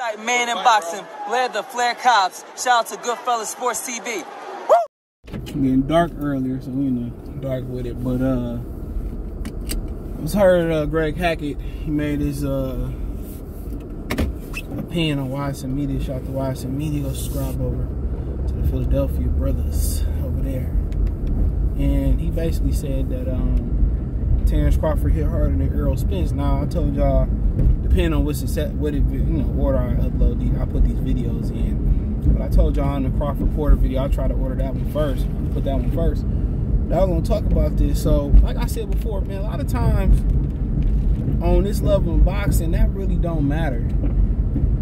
Type man in boxing, led the Flair Cops. Shout out to Goodfellas Sports TV. Woo! Getting dark earlier, so you know, dark with it. But I was heard Greg Hackett. He made his opinion on YSN Media. Shout out to YSN Media. Go subscribe over to the Philadelphia brothers over there. And he basically said that Terence Crawford hit harder than Errol Spence. Now I told y'all, depending on what order I upload these, I put these videos in. But I told y'all on the Crawford Porter video, I try to order that one first. Put that one first. Now I'm gonna talk about this. So, like I said before, man, a lot of times on this level of boxing, that really don't matter.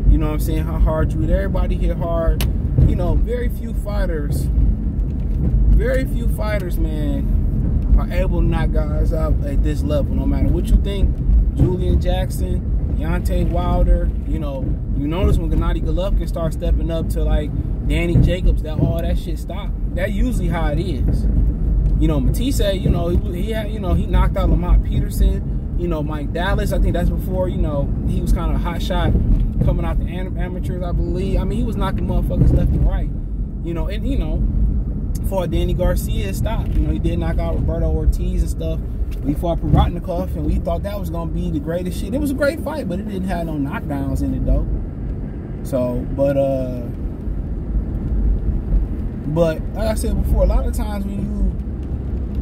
You know what I'm saying? How hard you hit. Everybody hit hard. You know, very few fighters, man, are able to knock guys out at this level. No matter what you think, Julian Jackson, Deontay Wilder, you notice when Gennady Golovkin starts stepping up to like Danny Jacobs, that all that shit stopped. That usually how it is. You know, Matisse, he knocked out Lamont Peterson. You know, Mike Dallas, I think that's before, he was kind of a hot shot coming out the amateurs, I believe. I mean, he was knocking motherfuckers left and right. Fought Danny Garcia, stopped. He did knock out Roberto Ortiz and stuff. We fought Provatnikov, and we thought that was going to be the greatest shit. It was a great fight, but it didn't have no knockdowns in it, though. So, but like I said before, a lot of times when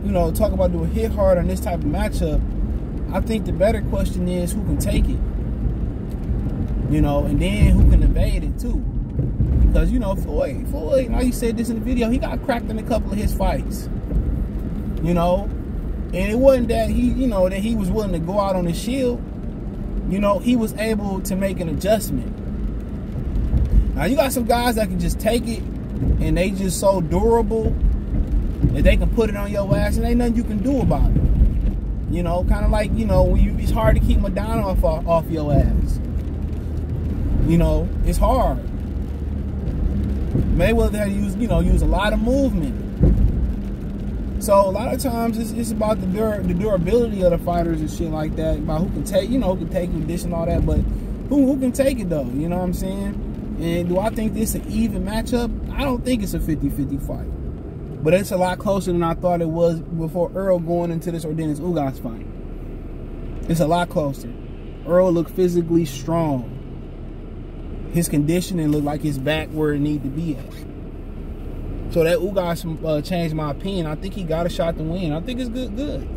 you talk about doing hit hard on this type of matchup, I think the better question is who can take it. And then who can evade it, too. Because, Floyd, like you said this in the video, he got cracked in a couple of his fights. And it wasn't that that he was willing to go out on his shield. He was able to make an adjustment. Now, you got some guys that can just take it, and they just so durable that they can put it on your ass, and ain't nothing you can do about it. Kind of like, when it's hard to keep Madonna off your ass. It's hard. Mayweather had to use a lot of movement. So a lot of times it's about the durability of the fighters and shit like that. About who can take, who can take this and all that. But who can take it though? You know what I'm saying? And do I think this is an even matchup? I don't think it's a 50-50 fight. But it's a lot closer than I thought it was before Errol going into this Ordenis Ugas fight. It's a lot closer. Errol looked physically strong. His conditioning looked like his back where it needed to be at. So that Ugas changed my opinion. I think he got a shot to win. I think it's good.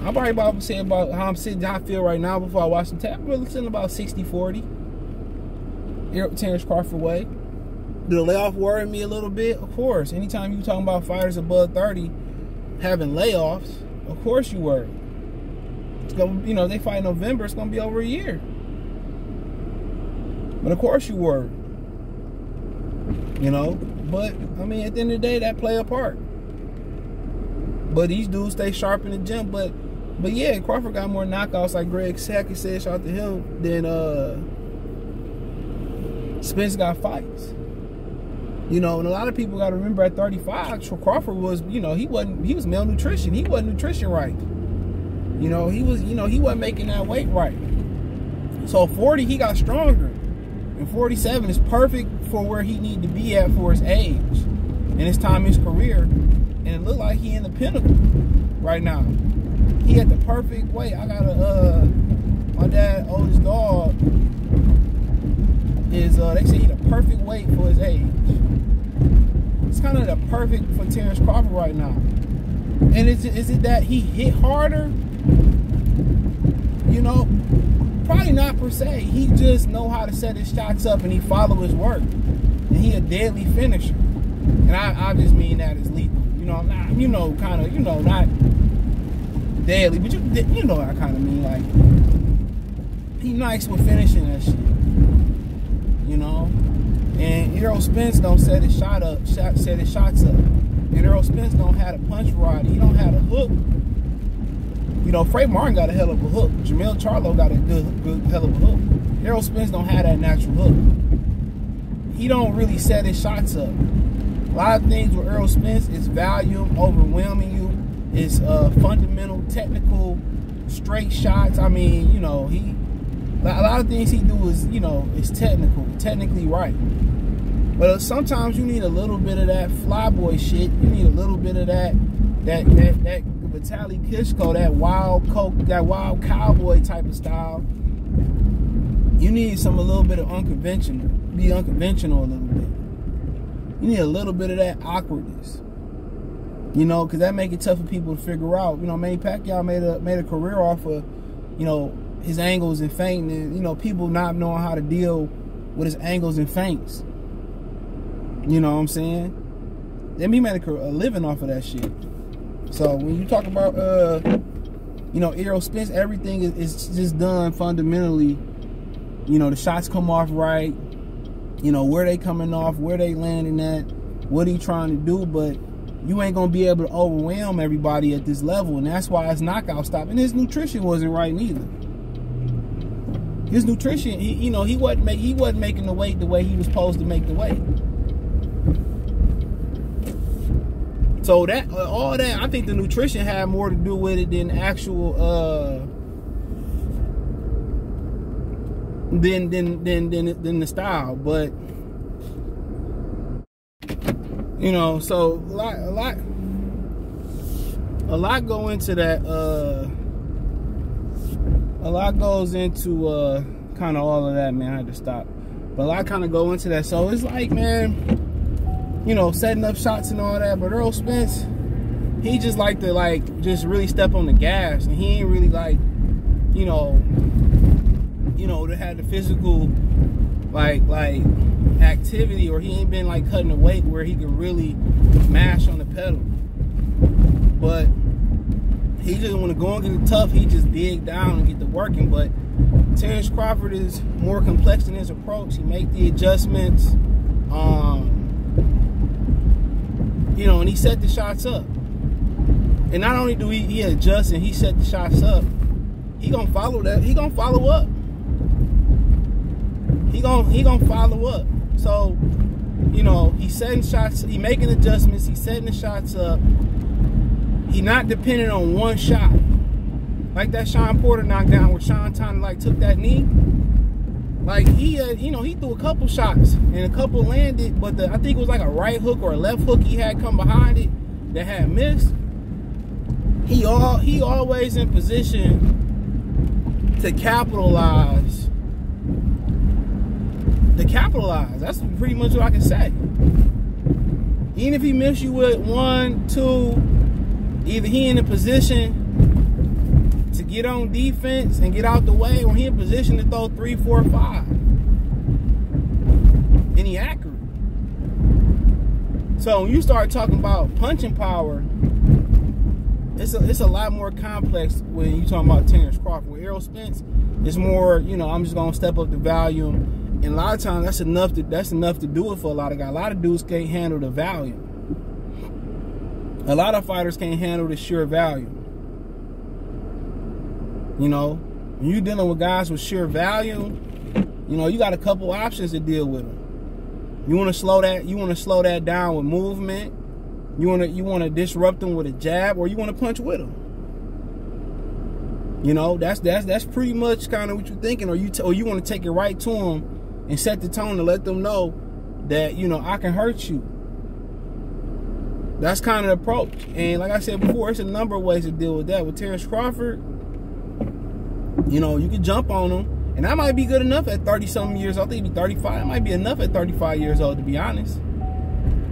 I'm probably about to say about how I feel right now before I watch the tape. I'm really sitting about 60-40. Terence Crawford way. Did the layoff worry me a little bit? Of course. Anytime you talking about fighters above 30 having layoffs, of course you worry. It's gonna, they fight in November. It's gonna be over a year. But of course you worry. But I mean, at the end of the day, that play a part. But these dudes stay sharp in the gym. But yeah, Crawford got more knockouts, like Greg Hackett said, shout out to him, than Spence got fights. And a lot of people got to remember at 35, Crawford was, he was malnutrition. He wasn't nutrition right. He wasn't making that weight right. So 40, he got stronger. And 47 is perfect for where he need to be at for his age and his time in his career. And it looked like he in the pinnacle right now. He had the perfect weight. I got my dad's oldest dog is, they say he the perfect weight for his age. It's kind of the perfect for Terence Crawford right now. And is it that he hit harder? Probably not per se. He just know how to set his shots up and he follow his work. And he a deadly finisher. And I just mean that as lethal. Not deadly, but you know what I kind of mean. Like, he nice with finishing that shit. And Errol Spence don't set his shots up. And Errol Spence don't have a punch variety. He don't have a hook. Frank Martin got a hell of a hook. Jamel Charlo got a good hell of a hook. Errol Spence don't have that natural hook. He don't really set his shots up. A lot of things with Errol Spence is volume, overwhelming you. It's fundamental, technical, straight shots. I mean, A lot of things he do is, you know, is technically right. But sometimes you need a little bit of that flyboy shit. You need a little bit of that Vitaly Klitschko, that wild cowboy type of style. You need a little bit of unconventional. Be unconventional a little bit. You need a little bit of that awkwardness. You know, because that make it tough for people to figure out. You know, Manny Pacquiao made a career off of, you know, his angles and feints, and, you know, people not knowing how to deal with his angles and feints. You know what I'm saying? Then he made a living off of that shit. So when you talk about, you know, Errol Spence, everything is just done fundamentally. You know, the shots come off right. You know, where they coming off, where they landing at, what he trying to do, but you ain't gonna be able to overwhelm everybody at this level, and that's why his knockout stopped. And his nutrition wasn't right neither. His nutrition, you know, he wasn't making the weight the way he was supposed to make the weight. So that all that, I think the nutrition had more to do with it than actual than the style. But you know, so a lot go into that. A lot goes into kind of all of that, man. I had to stop, but a lot kind of go into that. So it's like, man, you know, setting up shots and all that. But Errol Spence, he just like to just really step on the gas, and he ain't really like, you know, to have the physical like activity, or he ain't been like cutting the weight where he could really mash on the pedal. But he just want to go and get it tough. He just dig down and get to working. But Terence Crawford is more complex in his approach. He make the adjustments. You know, and he set the shots up. And not only do he adjust and he set the shots up, he gonna follow that. He gonna follow up. He gonna follow up. So, you know, he setting shots. He making adjustments. He setting the shots up. He not dependent on one shot. Like that Sean Porter knockdown where Sean Tony took that knee. Like he threw a couple shots and a couple landed, but I think it was like a right hook or a left hook he had come behind it that had missed. He always in position to capitalize. That's pretty much what I can say. Even if he missed you with 1, 2, either he in a position to get on defense and get out the way, or he in position to throw 3, 4, 5. And he accurate. So when you start talking about punching power, it's a lot more complex when you talking about Terence Crawford. With Errol Spence, it's more, you know, I'm just gonna step up the volume. And a lot of times that's enough to do it for a lot of guys. A lot of dudes can't handle the volume. A lot of fighters can't handle the sheer volume. You know, when you're dealing with guys with sheer volume, you know, you got a couple options to deal with them. You want to slow that down with movement. You want to disrupt them with a jab, or you want to punch with them. You know, that's pretty much kind of what you're thinking, or you want to take it right to them and set the tone to let them know that, you know, I can hurt you. That's kind of the approach. And like I said before, it's a number of ways to deal with that. With Terence Crawford, you know, you can jump on him, and that might be good enough at 30-something years old. I think he'd be 35. That might be enough at 35 years old, to be honest.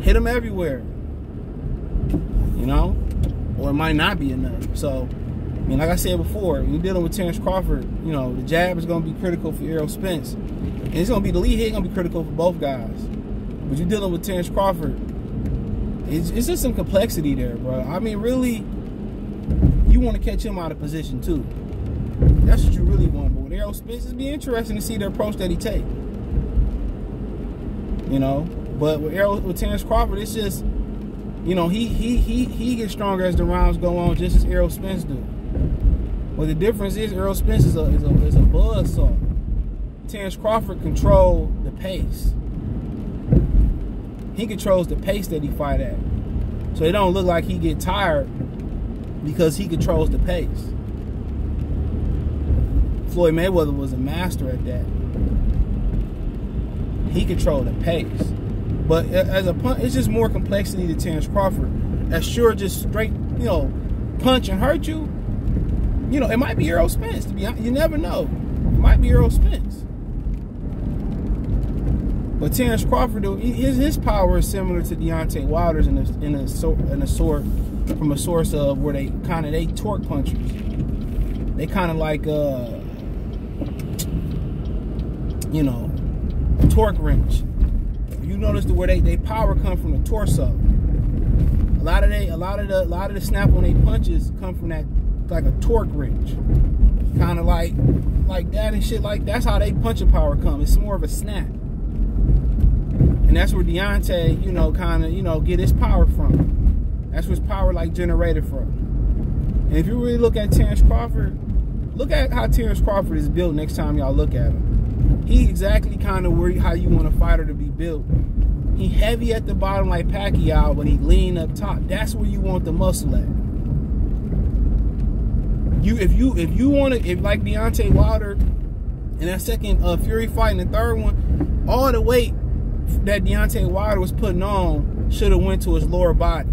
Hit him everywhere. You know? Or it might not be enough. So, I mean, like I said before, when you're dealing with Terence Crawford, you know, the jab is going to be critical for Errol Spence. And it's going to be the lead hit, going to be critical for both guys. But you're dealing with Terence Crawford, it's just some complexity there, bro. I mean, really, you want to catch him out of position, too. That's what you really want. But with Errol Spence, it'd be interesting to see the approach that he take. You know? But with Terence Crawford, it's just, you know, he gets stronger as the rounds go on, just as Errol Spence do. Well, the difference is Errol Spence is a buzzsaw. Terence Crawford controls the pace. He controls the pace that he fight at. So it don't look like he get tired because he controls the pace. Floyd Mayweather was a master at that. He controlled the pace. But as a punch, it's just more complexity to Terence Crawford. As sure just straight, punch and hurt you. It might be Errol Spence. To be honest, you never know. It might be Errol Spence. But Terence Crawford, his power is similar to Deontay Wilder's in a sort from a source of where they torque punchers. They kind of like torque wrench. You notice the where they power come from the torso. A lot of the snap on their punches come from that, like a torque wrench, kind of like that and shit. Like that's how they punching power come. It's more of a snap, and that's where Deontay, get his power from. That's where his power generated from. And if you really look at Terence Crawford, look at how Terence Crawford is built. Next time y'all look at him, he exactly how you want a fighter to be built. He heavy at the bottom like Pacquiao, but he lean up top. That's where you want the muscle at. If like Deontay Wilder in that second Fury fight and the third one, all the weight that Deontay Wilder was putting on should have went to his lower body.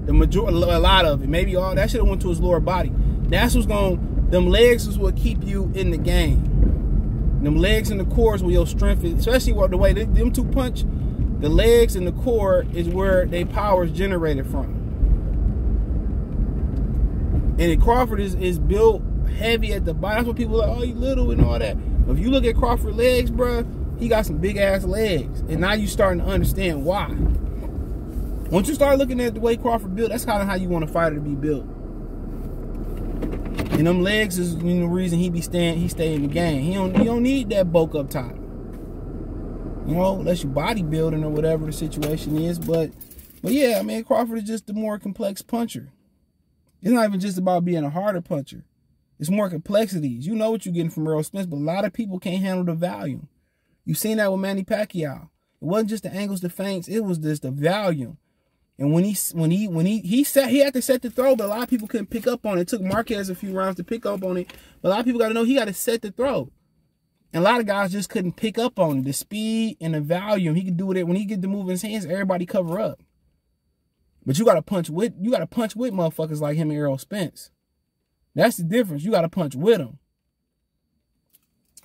A lot of it, maybe all that should have went to his lower body. That's what's them legs is what keep you in the game. Them legs and the core is where your strength is, especially the way them two punch. The legs and the core is where their power is generated from. And Crawford is built heavy at the bottom. That's what people are like, oh, you little and all that. But if you look at Crawford's legs, bro, he got some big ass legs. And now you starting to understand why. Once you start looking at the way Crawford built, that's kind of how you want a fighter to be built. And them legs is the reason he stay in the game. He don't need that bulk up top. Unless you bodybuilding or whatever the situation is. But yeah, Crawford is just the more complex puncher. It's not even just about being a harder puncher. It's more complexities. You know what you're getting from Errol Spence, but a lot of people can't handle the volume. You've seen that with Manny Pacquiao. It wasn't just the angles, the feints. It was just the volume. And when he had to set the throw, but a lot of people couldn't pick up on it. It took Marquez a few rounds to pick up on it. But a lot of people got to know he got to set the throw. And a lot of guys just couldn't pick up on it. The speed and the volume. He could do it when he get to move his hands, everybody cover up. But you gotta punch with motherfuckers like him and Errol Spence. That's the difference. You gotta punch with them.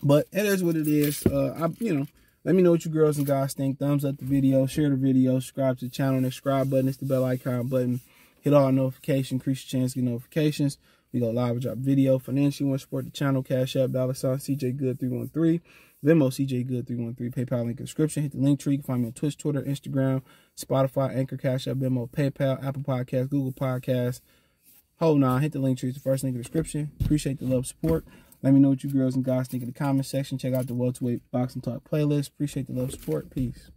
But it is what it is. Let me know what you girls and guys think. Thumbs up the video, share the video, subscribe to the channel. The subscribe button is the bell icon button. Hit all notifications, increase your chance to get notifications. We go live, drop video. Financially, want to support the channel, Cash App, $, CJ Good 313. Venmo, CJ Good 313. PayPal link in the description. Hit the link tree. You can find me on Twitch, Twitter, Instagram, Spotify, Anchor, Cash App, Venmo, PayPal, Apple Podcasts, Google Podcasts. Hold on, hit the link tree. It's the first link in the description. Appreciate the love, support. Let me know what you girls and guys think in the comment section. Check out the Welterweight Boxing Talk playlist. Appreciate the love, support. Peace.